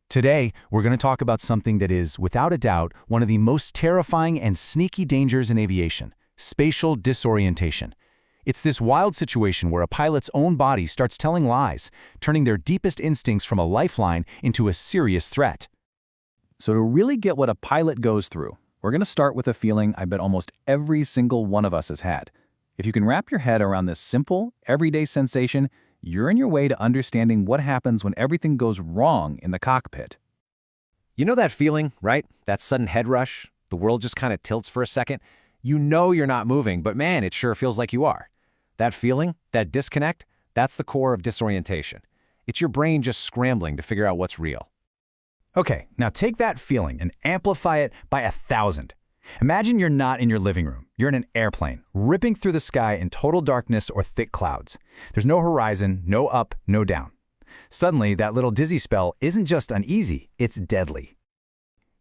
Today, we're going to talk about something that is, without a doubt, one of the most terrifying and sneaky dangers in aviation: spatial disorientation. It's this wild situation where a pilot's own body starts telling lies, turning their deepest instincts from a lifeline into a serious threat. So to really get what a pilot goes through, we're going to start with a feeling I bet almost every single one of us has had. If you can wrap your head around this simple, everyday sensation, you're on your way to understanding what happens when everything goes wrong in the cockpit. You know that feeling, right? That sudden head rush? The world just kind of tilts for a second. You know you're not moving, but man, it sure feels like you are. That feeling, that disconnect, that's the core of disorientation. It's your brain just scrambling to figure out what's real. Okay, now take that feeling and amplify it by 1,000. Imagine you're not in your living room. You're in an airplane, ripping through the sky in total darkness or thick clouds. There's no horizon, no up, no down. Suddenly, that little dizzy spell isn't just uneasy, it's deadly.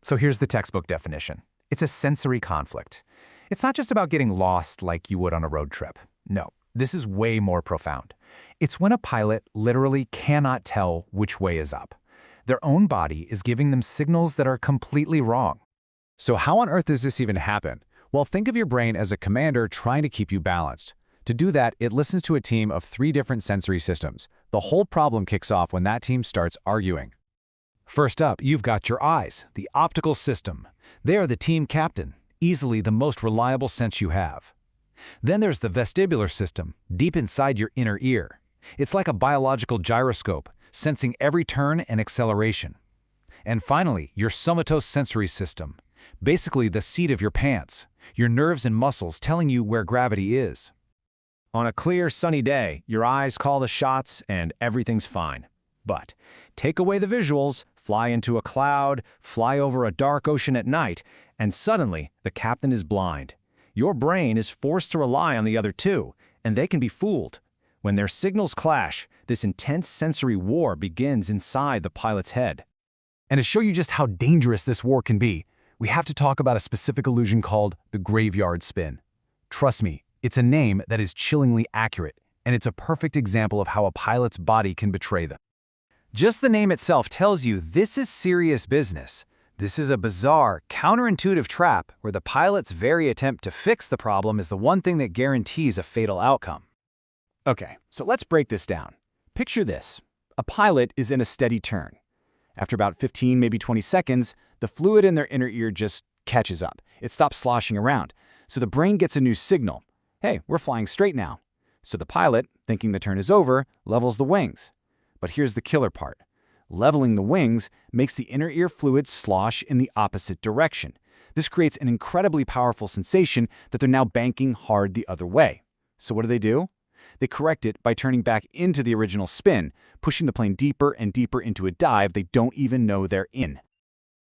So here's the textbook definition. It's a sensory conflict. It's not just about getting lost like you would on a road trip. No, this is way more profound. It's when a pilot literally cannot tell which way is up. Their own body is giving them signals that are completely wrong. So how on earth does this even happen? Well, think of your brain as a commander trying to keep you balanced. To do that, it listens to a team of 3 different sensory systems. The whole problem kicks off when that team starts arguing. First up, you've got your eyes, the optical system. They are the team captain, easily the most reliable sense you have. Then there's the vestibular system, deep inside your inner ear. It's like a biological gyroscope, sensing every turn and acceleration. And finally, your somatosensory system, basically the seat of your pants, your nerves and muscles telling you where gravity is. On a clear, sunny day, your eyes call the shots and everything's fine. But take away the visuals, fly into a cloud, fly over a dark ocean at night, and suddenly the captain is blind. Your brain is forced to rely on the other two, and they can be fooled. When their signals clash, this intense sensory war begins inside the pilot's head. And to show you just how dangerous this war can be, we have to talk about a specific illusion called the graveyard spin. Trust me, it's a name that is chillingly accurate, and it's a perfect example of how a pilot's body can betray them. Just the name itself tells you this is serious business. This is a bizarre, counterintuitive trap where the pilot's very attempt to fix the problem is the one thing that guarantees a fatal outcome. Okay, so let's break this down. Picture this. A pilot is in a steady turn. After about 15, maybe 20 seconds, the fluid in their inner ear just catches up. It stops sloshing around. So the brain gets a new signal. Hey, we're flying straight now. So the pilot, thinking the turn is over, levels the wings. But here's the killer part. Leveling the wings makes the inner ear fluid slosh in the opposite direction. This creates an incredibly powerful sensation that they're now banking hard the other way. So what do? They correct it by turning back into the original spin, pushing the plane deeper and deeper into a dive they don't even know they're in.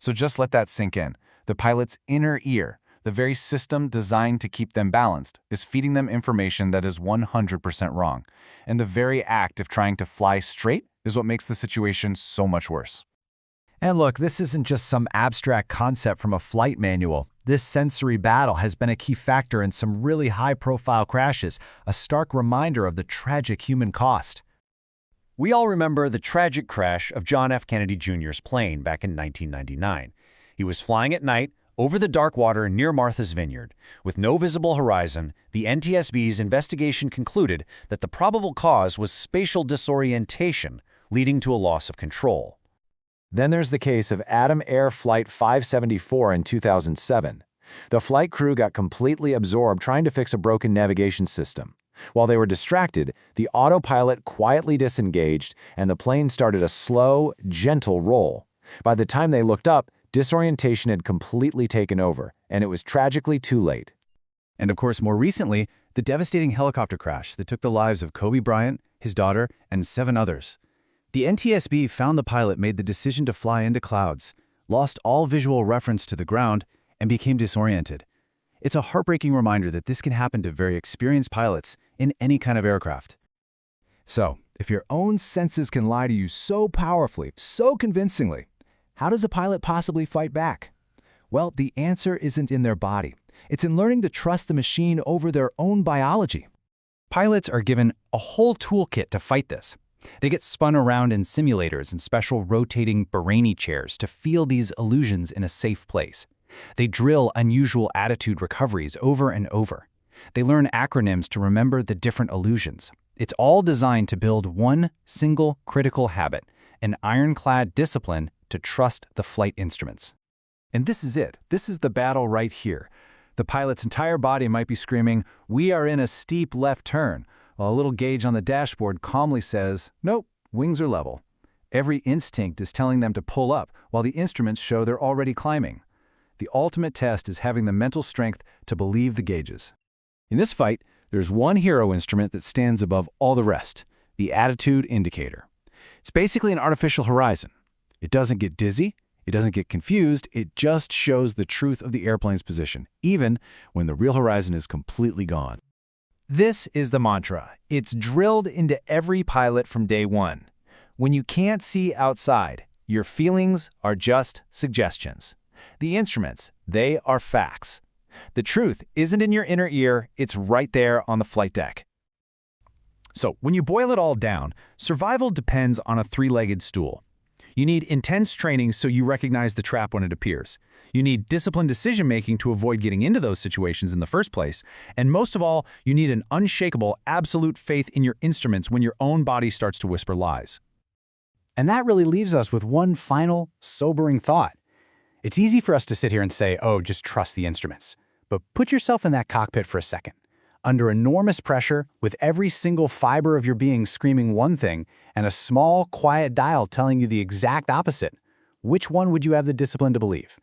So just let that sink in. The pilot's inner ear, the very system designed to keep them balanced, is feeding them information that is 100% wrong. And the very act of trying to fly straight is what makes the situation so much worse. And look, this isn't just some abstract concept from a flight manual. This sensory battle has been a key factor in some really high-profile crashes, a stark reminder of the tragic human cost. We all remember the tragic crash of John F. Kennedy Jr.'s plane back in 1999. He was flying at night over the dark water near Martha's Vineyard. With no visible horizon, the NTSB's investigation concluded that the probable cause was spatial disorientation, leading to a loss of control. Then there's the case of Adam Air Flight 574 in 2007. The flight crew got completely absorbed trying to fix a broken navigation system. While they were distracted, the autopilot quietly disengaged and the plane started a slow, gentle roll. By the time they looked up, disorientation had completely taken over, and it was tragically too late. And of course, more recently, the devastating helicopter crash that took the lives of Kobe Bryant, his daughter, and 7 others. The NTSB found the pilot made the decision to fly into clouds, lost all visual reference to the ground, and became disoriented. It's a heartbreaking reminder that this can happen to very experienced pilots in any kind of aircraft. So, if your own senses can lie to you so powerfully, so convincingly, how does a pilot possibly fight back? Well, the answer isn't in their body. It's in learning to trust the machine over their own biology. Pilots are given a whole toolkit to fight this. They get spun around in simulators and special rotating Bahraini chairs to feel these illusions in a safe place. They drill unusual attitude recoveries over and over. They learn acronyms to remember the different illusions. It's all designed to build one single critical habit, an ironclad discipline to trust the flight instruments. And this is it. This is the battle right here. The pilot's entire body might be screaming, "We are in a steep left turn," while a little gauge on the dashboard calmly says, "Nope, wings are level." Every instinct is telling them to pull up, while the instruments show they're already climbing. The ultimate test is having the mental strength to believe the gauges. In this fight, there's one hero instrument that stands above all the rest, the attitude indicator. It's basically an artificial horizon. It doesn't get dizzy, it doesn't get confused, it just shows the truth of the airplane's position, even when the real horizon is completely gone. This is the mantra. It's drilled into every pilot from day one. When you can't see outside, your feelings are just suggestions. The instruments, they are facts. The truth isn't in your inner ear, it's right there on the flight deck. So, when you boil it all down, survival depends on a three-legged stool. You need intense training so you recognize the trap when it appears. You need disciplined decision-making to avoid getting into those situations in the first place. And most of all, you need an unshakable, absolute faith in your instruments when your own body starts to whisper lies. And that really leaves us with one final, sobering thought. It's easy for us to sit here and say, oh, just trust the instruments. But put yourself in that cockpit for a second. Under enormous pressure, with every single fiber of your being screaming one thing, and a small, quiet dial telling you the exact opposite, which one would you have the discipline to believe?